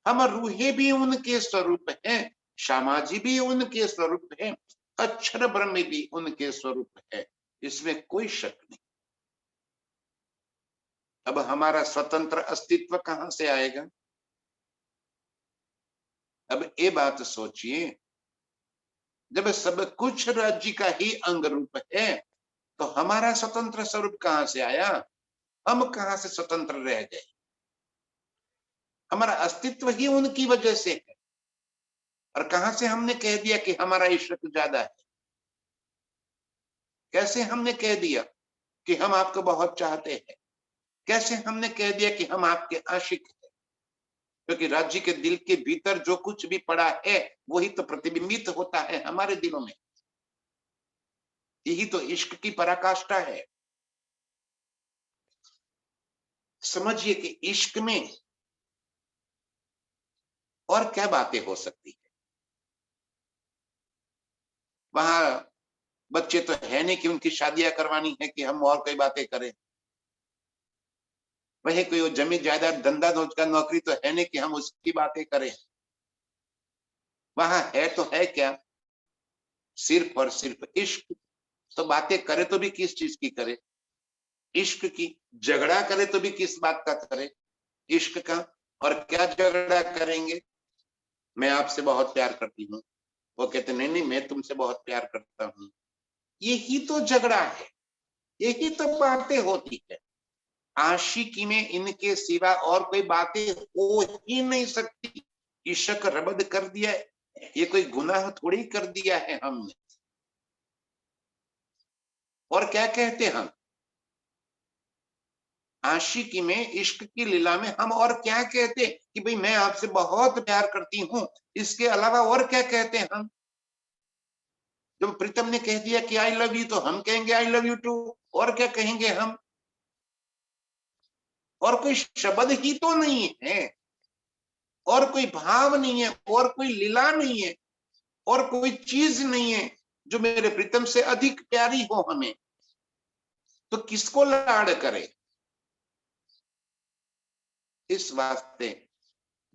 हम रूहे भी उनके स्वरूप हैं, श्यामा जी भी उनके स्वरूप हैं, अक्षर ब्रह्म भी उनके स्वरूप है, इसमें कोई शक नहीं। अब हमारा स्वतंत्र अस्तित्व कहां से आएगा? अब ये बात सोचिए, जब सब कुछ राज्य का ही अंग रूप है, तो हमारा स्वतंत्र स्वरूप कहां से आया? हम कहां से स्वतंत्र रह गए? हमारा अस्तित्व ही उनकी वजह से है। और कहां से हमने कह दिया कि हमारा इश्क ज्यादा है? कैसे हमने कह दिया कि हम आपको बहुत चाहते हैं? कैसे हमने कह दिया कि हम आपके आशिक हैं? क्योंकि राज्य के दिल के भीतर जो कुछ भी पड़ा है, वही तो प्रतिबिंबित होता है हमारे दिलों में। यही तो इश्क की पराकाष्ठा है। समझिए कि इश्क में और क्या बातें हो सकती है। वहां बच्चे तो है नहीं कि उनकी शादियां करवानी है कि हम और कोई बातें करें। वही कोई वो जमीन जायदाद धंधा रोजगार नौकरी तो है नहीं कि हम उसकी बातें करें। वहां है तो है क्या? सिर्फ और सिर्फ इश्क। तो बातें करे तो भी किस चीज की करे? इश्क की। झगड़ा करे तो भी किस बात का करे? इश्क का। और क्या झगड़ा करेंगे? मैं आपसे बहुत प्यार करती हूँ, वो कहते नहीं नहीं मैं तुमसे बहुत प्यार करता हूँ। यही तो झगड़ा है, यही तो बातें होती है। आशिकी में इनके सिवा और कोई बातें हो ही नहीं सकती। इश्क रबद कर दिया, ये कोई गुनाह थोड़ी कर दिया है हमने। और क्या कहते हम आशिकी में, इश्क की लीला में हम और क्या कहते कि भाई मैं आपसे बहुत प्यार करती हूं, इसके अलावा और क्या कहते हैं हम? जब प्रीतम ने कह दिया कि आई लव यू, तो हम कहेंगे आई लव यू टू। और क्या कहेंगे हम? और कोई शब्द ही तो नहीं है, और कोई भाव नहीं है, और कोई लीला नहीं है, और कोई चीज नहीं है जो मेरे प्रीतम से अधिक प्यारी हो हमें। तो किसको लाड़ करे? इस वास्ते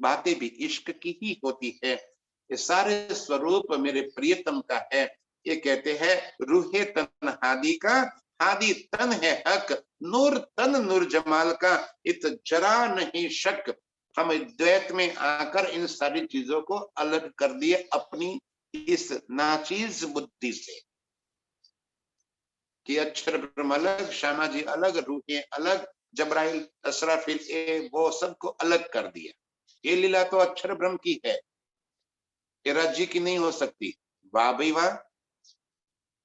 बातें भी इश्क की ही होती है। ये सारे स्वरूप मेरे प्रियतम का है। ये कहते हैं रूहे तन हादी का, हादी तन है हक, नूर तन नूर जमाल का, इत जरा नहीं शक। हम द्वैत में आकर इन सारी चीजों को अलग कर दिए अपनी इस नाचीज बुद्धि से, कि अक्षर ब्रह्म अलग, श्यामा जी अलग, रूहें अलग, जबराइल असराफिल वो सबको अलग कर दिया। ये लीला तो अक्षर ब्रह्म की है, ये राज्य की नहीं हो सकती। वाह भाई वाह।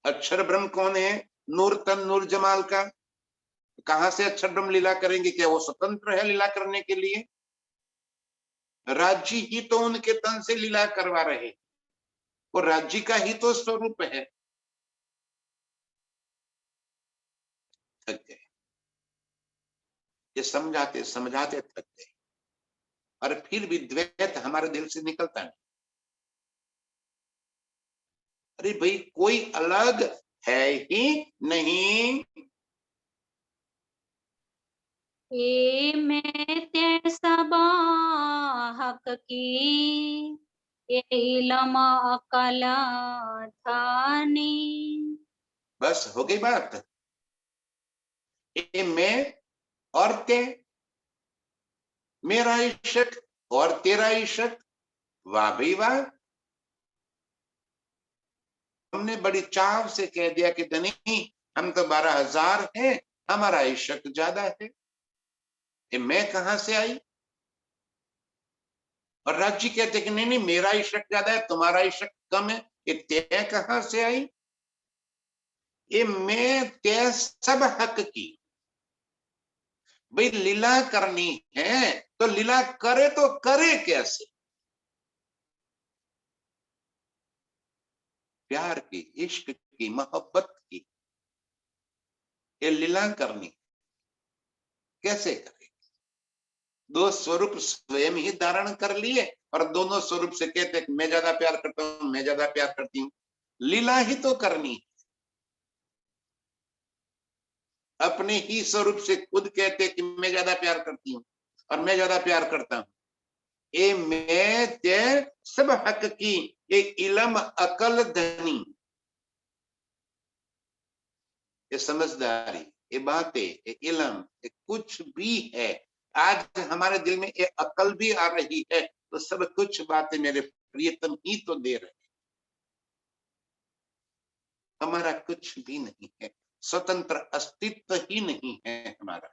अक्षर ब्रह्म कौन है? नूर तन नूर जमाल का। कहां से अक्षर ब्रह्म लीला करेंगे? क्या वो स्वतंत्र है लीला करने के लिए? राज्य ही तो उनके तन से लीला करवा रहे, वो राज्य का ही तो स्वरूप है। थक गए, ये समझाते समझाते थक गए, और फिर भी द्वैत हमारे दिल से निकलता नहीं। अरे भाई कोई अलग है ही नहीं। ए मैं ते सबा हक की, ये इलम अकल थानी। बस हो गई बात। ये मैं और ते, मेरा इश्क और तेरा इश्क। वाह भाई वाह। हमने बड़ी चाव से कह दिया कि नहीं, हम तो 12,000 हैं, हमारा इश्क ज्यादा है। ये मैं कहां से आई? और राज्य कहते कि नहीं नहीं मेरा इश्क ज्यादा है, तुम्हारा इश्क कम है। ये तय कहां से आई? ये मैं तय सब हक की। भाई लीला करनी है तो लीला करे तो करे कैसे? प्यार की, इश्क की, मोहब्बत की ये लीला करनी कैसे करे? दो स्वरूप स्वयं ही धारण कर लिए और दोनों स्वरूप से कहते कि मैं ज्यादा प्यार करता हूं, मैं ज्यादा प्यार करती हूँ। लीला ही तो करनी है। अपने ही स्वरूप से खुद कहते कि मैं ज्यादा प्यार करती हूँ और मैं ज्यादा प्यार करता हूँ। ए मैं ते सब हक की, ये इलम अकल धनी, ये समझदारी, ये बातें, ये इलम, ये कुछ भी है। आज हमारे दिल में ये अकल भी आ रही है तो सब कुछ बातें मेरे प्रियतम ही तो दे रहे हैं। हमारा कुछ भी नहीं है, स्वतंत्र अस्तित्व ही नहीं है हमारा,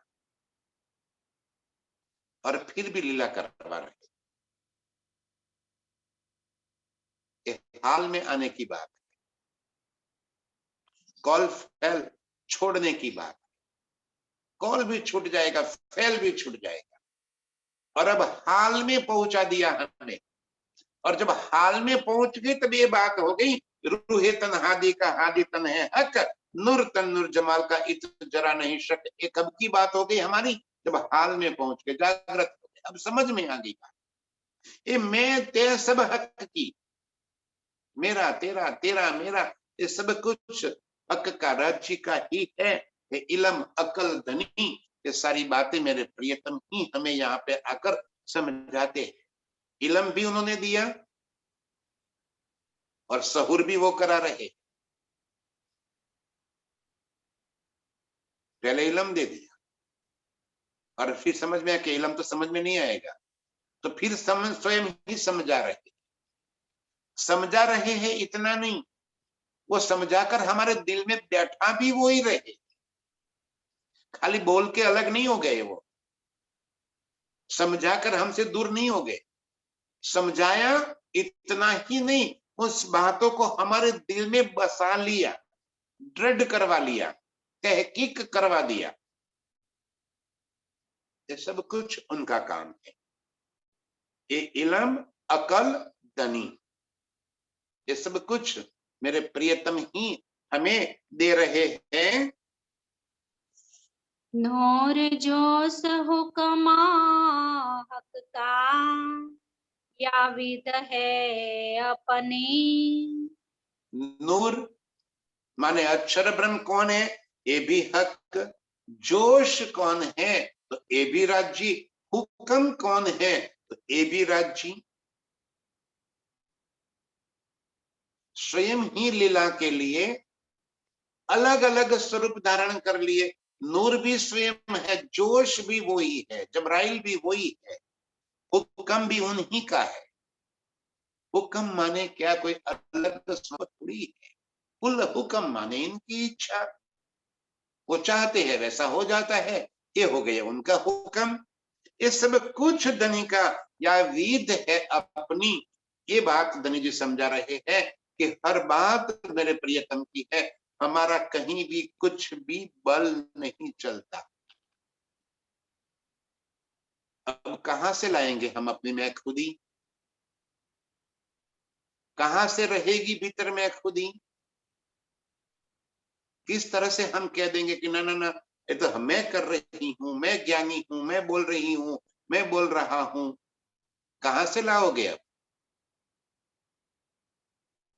और फिर भी लीला करवा रहे। ये हाल में आने की बात है, कॉल फैल छोड़ने की बात। कॉल भी छूट जाएगा, फैल भी छूट जाएगा, और अब हाल में पहुंचा दिया हमने। और जब हाल में पहुंच गई तब ये बात हो गई, रूहे तन हादी का, हादी तन है हक, नूर तन नूर जमाल का, इत जरा नहीं शक। ये कब की बात हो गई हमारी? जब हाल में पहुंच के जागृत हो गए, अब समझ में आ गई बात। ये मैं ते सब हक की, मेरा तेरा तेरा मेरा, ये सब कुछ हक का, राज्य का ही है। ये इलम अकल धनी, ये सारी बातें मेरे प्रियतम ही हमें यहाँ पे आकर समझाते हैं। इलम भी उन्होंने दिया और सहूर भी वो करा रहे। पहले इलम दे दिया और फिर समझ में आया कि इलम तो समझ में नहीं आएगा, तो फिर स्वयं ही समझा रहे हैं। इतना नहीं, वो समझाकर हमारे दिल में बैठा भी वो ही रहे, खाली बोल के अलग नहीं हो गए। वो समझाकर हमसे दूर नहीं हो गए। समझाया, इतना ही नहीं, उस बातों को हमारे दिल में बसा लिया, दृढ़ करवा लिया, तहकीक करवा दिया। ये सब कुछ उनका काम है। ये इल्म, अकल, दनी, ये सब कुछ मेरे प्रियतम ही हमें दे रहे हैं। नूर जोश हुक्मा हक का याविद है अपनी। नूर माने अक्षर ब्रह्म कौन है? ये भी हक। जोश कौन है? तो ये भी राज्य। हुक्म कौन है? तो ये भी राज्य। स्वयं ही लीला के लिए अलग अलग स्वरूप धारण कर लिए। नूर भी स्वयं है, जोश भी वही है, जबराइल भी वही है, हुक्म भी उन्हीं का है। हुक्म माने क्या कोई अलग स्वरूप थोड़ी है। कुल हुक्म माने इनकी इच्छा, वो चाहते हैं वैसा हो जाता है। ये हो गया उनका हुक्म। ये सब कुछ धनी का या विध है अपनी। ये बात धनी जी समझा रहे हैं कि हर बात मेरे प्रियतम की है, हमारा कहीं भी कुछ भी बल नहीं चलता। अब कहां से लाएंगे हम अपनी मैं खुदी? कहां से रहेगी भीतर में खुदी? किस तरह से हम कह देंगे कि ना ना ना, ये तो मैं कर रही हूं, मैं ज्ञानी हूं, मैं बोल रही हूं, मैं बोल रहा हूं? कहां से लाओगे अब?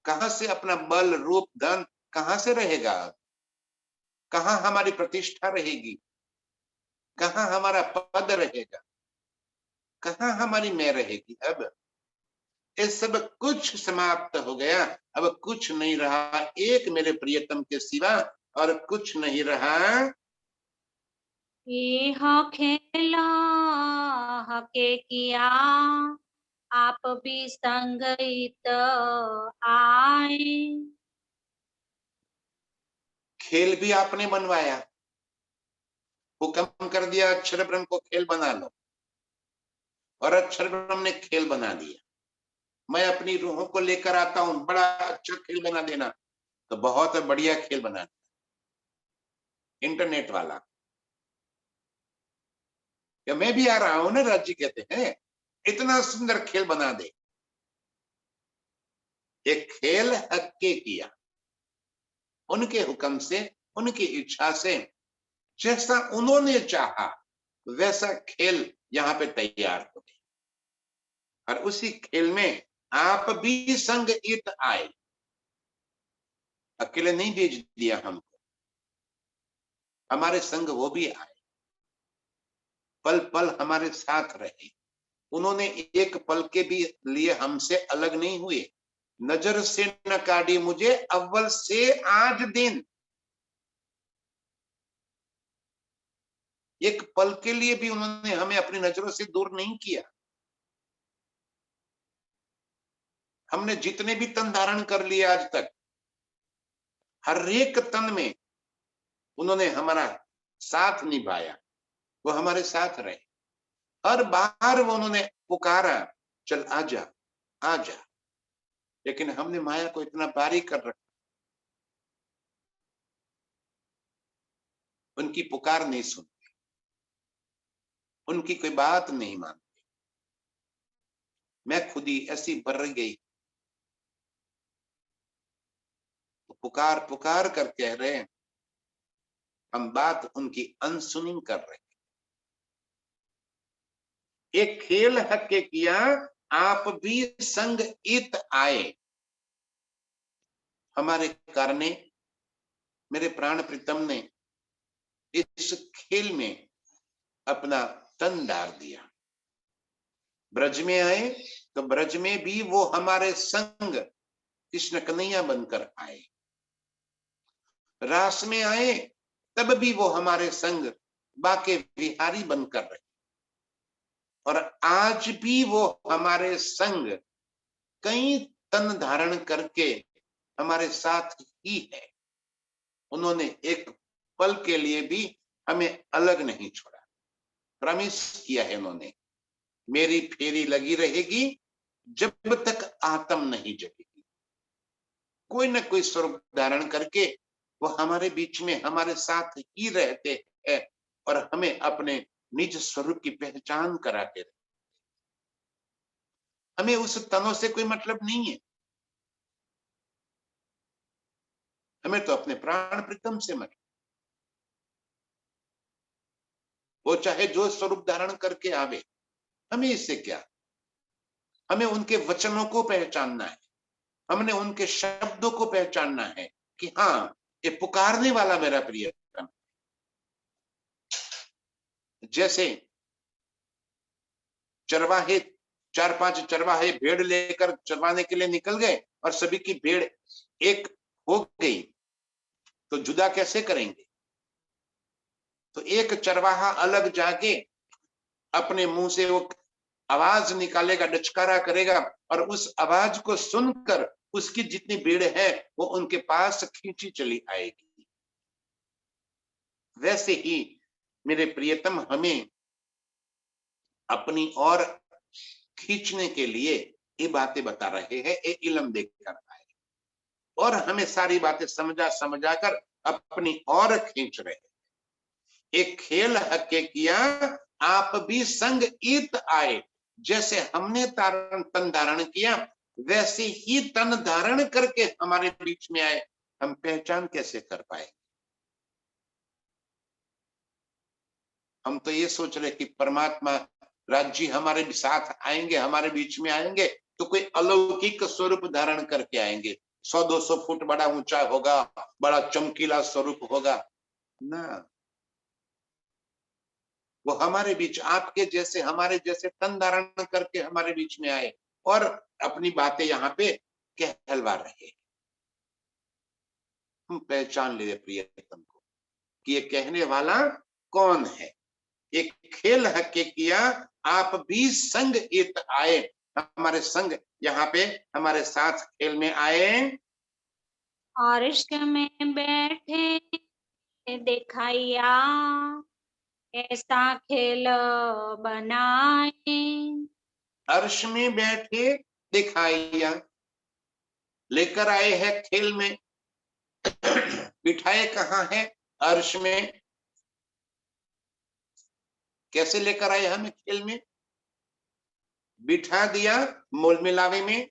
कहां से अपना बल, रूप, धन कहां से रहेगा? कहां हमारी प्रतिष्ठा रहेगी? कहां हमारा पद रहेगा? कहां हमारी मैं रहेगी? अब ये सब कुछ समाप्त हो गया। अब कुछ नहीं रहा एक मेरे प्रियतम के सिवा, और कुछ नहीं रहा। ये खेला हके किया आप भी संगइत आए। खेल भी आपने बनवाया, हुक्म कर दिया अक्षर ब्रह्म को खेल बना लो, और अक्षर ब्रह्म ने खेल बना दिया। मैं अपनी रूहों को लेकर आता हूं, बड़ा अच्छा खेल बना देना। तो बहुत बढ़िया खेल बना दिया इंटरनेट वाला। या मैं भी आ रहा हूं ना, राज्य कहते हैं इतना सुंदर खेल बना दे। एक खेल हक के किया, उनके हुक्म से, उनकी इच्छा से, जैसा उन्होंने चाहा वैसा खेल यहाँ पे तैयार हो गया। और उसी खेल में आप भी संग इत आए। अकेले नहीं भेज दिया हमको, हमारे संग वो भी आए, पल पल हमारे साथ रहे। उन्होंने एक पल के भी लिए हमसे अलग नहीं हुए। नजर से न काटी मुझे अव्वल से आज दिन। एक पल के लिए भी उन्होंने हमें अपनी नजरों से दूर नहीं किया। हमने जितने भी तन धारण कर लिए आज तक, हर एक तन में उन्होंने हमारा साथ निभाया, वो हमारे साथ रहे। हर बार वो उन्होंने पुकारा, चल आजा आजा। लेकिन हमने माया को इतना बारीक कर रखा, उनकी पुकार नहीं सुनते, उनकी कोई बात नहीं मानते। मैं खुद ही ऐसी भर गई, पुकार पुकार कर कह रहे हैं, हम बात उनकी अनसुनी कर रहे हैं। एक खेल हक के किया आप भी संग इत आए। हमारे कारणे मेरे प्राण प्रीतम ने इस खेल में अपना तन डाल दिया। ब्रज में आए तो ब्रज में भी वो हमारे संग कृष्ण कन्हैया बनकर आए। रास में आए तब भी वो हमारे संग बाके बिहारी बनकर रहे। और आज भी वो हमारे संग कई तन धारण करके हमारे साथ ही है। उन्होंने एक पल के लिए भी हमें अलग नहीं छोड़ा। प्रॉमिस किया है उन्होंने, मेरी फेरी लगी रहेगी जब तक आत्म नहीं जगेगी। कोई ना कोई स्वरूप धारण करके वो हमारे बीच में हमारे साथ ही रहते हैं और हमें अपने निज स्वरूप की पहचान कराते रहते। हमें उस तनों से कोई मतलब नहीं है, हमें तो अपने प्राण प्रीतम से मतलब। वो चाहे जो स्वरूप धारण करके आवे, हमें इससे क्या। हमें उनके वचनों को पहचानना है, हमने उनके शब्दों को पहचानना है कि हाँ, ये पुकारने वाला मेरा प्रियतम। जैसे चरवाहे, 4-5 चरवाहे भेड़ लेकर चरवाने के लिए निकल गए और सभी की भेड़ एक हो गई, तो जुदा कैसे करेंगे। तो एक चरवाहा अलग जाके अपने मुंह से वो आवाज निकालेगा, डचकारा करेगा और उस आवाज को सुनकर उसकी जितनी भीड़ है वो उनके पास खींची चली आएगी। वैसे ही मेरे प्रियतम हमें अपनी ओर खींचने के लिए ये बातें बता रहे हैं, ये इल्म देकर आए और हमें सारी बातें समझा कर अपनी ओर खींच रहे हैं। एक खेल हके किया आप भी संग इत आए, जैसे हमने तन धारण किया वैसे ही तन धारण करके हमारे बीच में आए। हम पहचान कैसे कर पाए। हम तो ये सोच रहे कि परमात्मा राज्य हमारे साथ आएंगे, हमारे बीच में आएंगे तो कोई अलौकिक स्वरूप धारण करके आएंगे, 100-200 फुट बड़ा ऊंचा होगा, बड़ा चमकीला स्वरूप होगा ना। वो हमारे बीच आपके जैसे हमारे जैसे तन धारण करके हमारे बीच में आए और अपनी बातें यहाँ पे कहलवा रहे। हम पहचान ले प्रियतम को कि ये कहने वाला कौन है। एक खेल हके किया आप भी संग इत आए, हमारे संग यहाँ पे हमारे साथ खेल में आए। और इश्क में बैठे दिखाइया, ऐसा खेल बनाए। अर्श में बैठे दिखाइया, लेकर आए हैं खेल में। बिठाए कहाँ है, अर्श में। कैसे लेकर आए हमें खेल में, बिठा दिया मोल मिलावे में।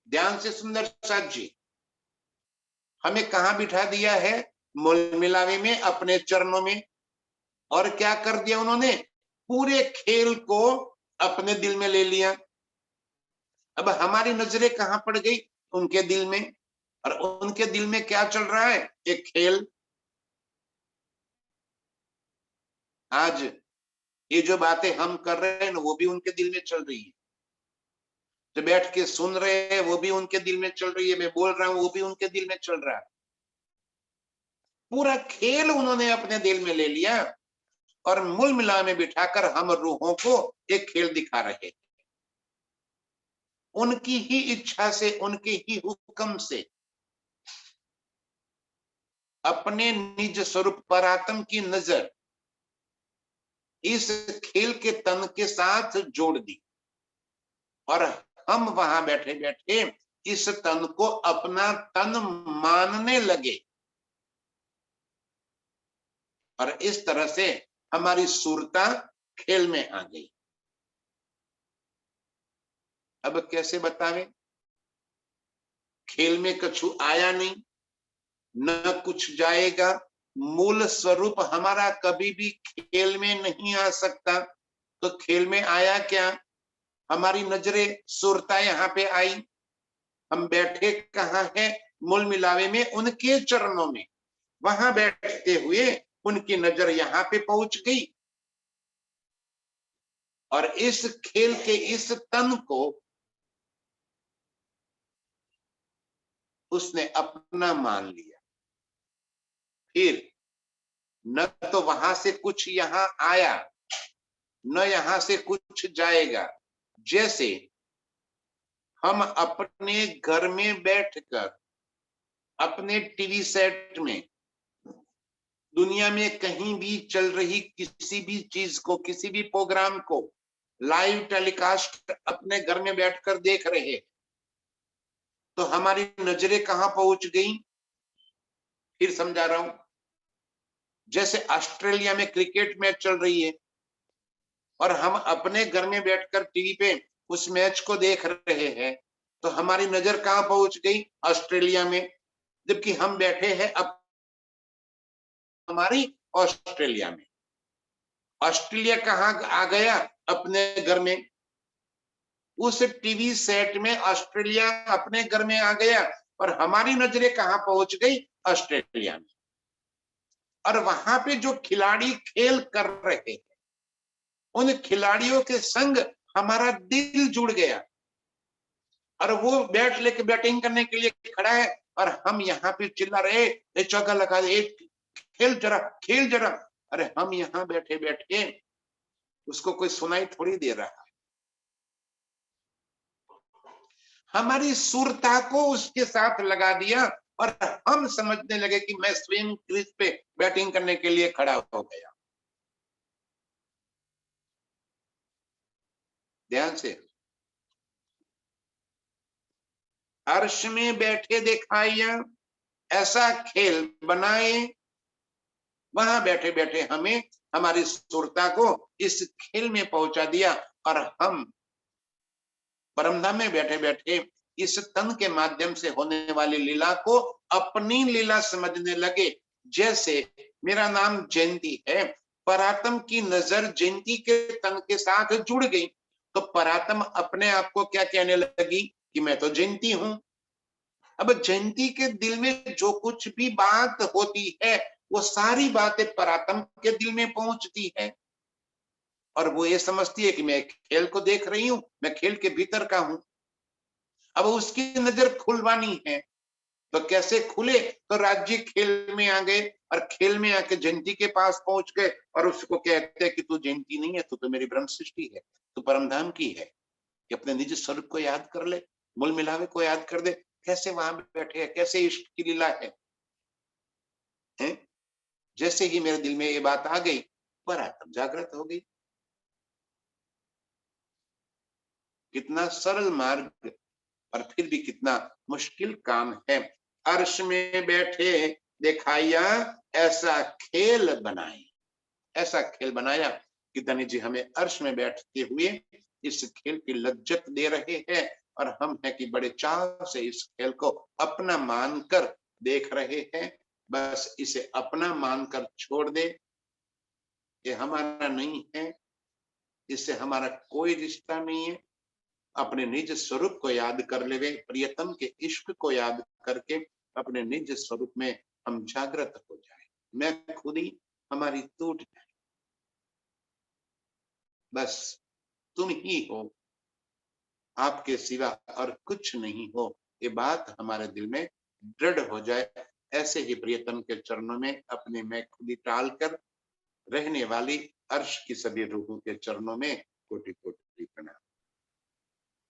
ध्यान से सुंदर साथ जी, हमें कहाँ बिठा दिया है, मोल मिलावे में, अपने चरणों में। और क्या कर दिया उन्होंने, पूरे खेल को अपने दिल में ले लिया। अब हमारी नजरें कहाँ पड़ गई, उनके दिल में। और उनके दिल में क्या चल रहा है, एक खेल। आज ये जो बातें हम कर रहे हैं ना, वो भी उनके दिल में चल रही है। जो बैठ के सुन रहे हैं वो भी उनके दिल में चल रही है, मैं बोल रहा हूं वो भी उनके दिल में चल रहा है। पूरा खेल उन्होंने अपने दिल में ले लिया और मूल मिला में बिठाकर हम रूहों को एक खेल दिखा रहे। उनकी ही इच्छा से, उनके ही हुक्म से अपने निज स्वरूप परात्म की नजर इस खेल के तन के साथ जोड़ दी और हम वहां बैठे बैठे इस तन को अपना तन मानने लगे और इस तरह से हमारी सुरता खेल में आ गई। अब कैसे बतावे, खेल में कछु आया नहीं, न कुछ जाएगा। मूल स्वरूप हमारा कभी भी खेल में नहीं आ सकता, तो खेल में आया क्या, हमारी नजरें सुरता यहाँ पे आई। हम बैठे कहाँ है, मूल मिलावे में, उनके चरणों में। वहां बैठते हुए उनकी नजर यहाँ पे पहुंच गई और इस खेल के इस तन को उसने अपना मान लिया। फिर न तो वहां से कुछ यहाँ आया, न यहाँ से कुछ जाएगा। जैसे हम अपने घर में बैठकर अपने टीवी सेट में दुनिया में कहीं भी चल रही किसी भी चीज को, किसी भी प्रोग्राम को लाइव टेलीकास्ट अपने घर में बैठकर देख रहे, तो हमारी नजरें कहां पहुंच गई? फिर समझा रहा हूं। जैसे ऑस्ट्रेलिया में क्रिकेट मैच चल रही है और हम अपने घर में बैठकर टीवी पे उस मैच को देख रहे हैं, तो हमारी नजर कहां पहुंच गई? ऑस्ट्रेलिया में। जबकि हम बैठे हैं अब हमारी ऑस्ट्रेलिया में। ऑस्ट्रेलिया कहां आ गया? अपने घर में। उस टीवी सेट में ऑस्ट्रेलिया अपने घर में आ गया और हमारी नजरें कहां पहुंच गई? ऑस्ट्रेलिया में। और वहां पे जो खिलाड़ी खेल कर रहे हैं, उन खिलाड़ियों के संग हमारा दिल जुड़ गया और वो बैट लेके बैटिंग करने के लिए खड़ा है और हम यहाँ पे चिल्ला रहे, ए चौका लगा दे, खेल जरा, खेल जरा। अरे हम यहाँ बैठे बैठे उसको कोई सुनाई थोड़ी दे रहा है। हमारी सुरता को उसके साथ लगा दिया और हम समझने लगे कि मैं स्वयं क्रीज पे बैटिंग करने के लिए खड़ा हो गया। ध्यान से, अर्श में बैठे दिखाइया ऐसा खेल बनाए, वहां बैठे बैठे हमें हमारी सुरता को इस खेल में पहुंचा दिया और हम परमधाम में बैठे बैठे इस तन के माध्यम से होने वाली लीला को अपनी लीला समझने लगे। जैसे मेरा नाम जयंती है, परात्म की नजर जयंती के तन के साथ जुड़ गई, तो परात्म अपने आप को क्या कहने लगी कि मैं तो जयंती हूं। अब जयंती के दिल में जो कुछ भी बात होती है, वो सारी बातें परात्म के दिल में पहुंचती है और वो ये समझती है कि मैं खेल को देख रही हूं, मैं खेल के भीतर का हूं। अब उसकी नजर खुलवानी है, तो कैसे खुले? तो राज्य खेल में आ गए और खेल में आके जयंती के पास पहुंच गए और उसको कहते हैं कि तू जयंती नहीं है, तू तो मेरी ब्रह्म सृष्टि है, तू परमधाम की है। कि अपने निज स्वरूप को याद कर ले, मूल मिलावे को याद कर दे, कैसे वहां बैठे हैं, कैसे इष्ट की लीला है, हैं? जैसे ही मेरे दिल में ये बात आ गई, परात्म जागृत हो गई। कितना सरल मार्ग और फिर भी कितना मुश्किल काम है। अर्श में बैठे दिखाइया ऐसा खेल बनाए, ऐसा खेल बनाया कि धनी जी हमें अर्श में बैठते हुए इस खेल की लज्जत दे रहे हैं और हम है कि बड़े चाव से इस खेल को अपना मानकर देख रहे हैं। बस इसे अपना मानकर छोड़ दे, ये हमारा नहीं है, इससे हमारा कोई रिश्ता नहीं है। अपने निज स्वरूप को याद कर ले, प्रियतम के इश्क को याद करके अपने निज स्वरूप में हम जागृत हो जाए। मैं खुद ही हमारी टूट जाए, बस तुम ही हो, आपके सिवा और कुछ नहीं हो, ये बात हमारे दिल में दृढ़ हो जाए। ऐसे ही प्रियतम के चरणों में अपने मैं खुद ही टाल कर रहने वाली अर्श की सभी रूहों के चरणों में कोटि कोटि प्रणाम।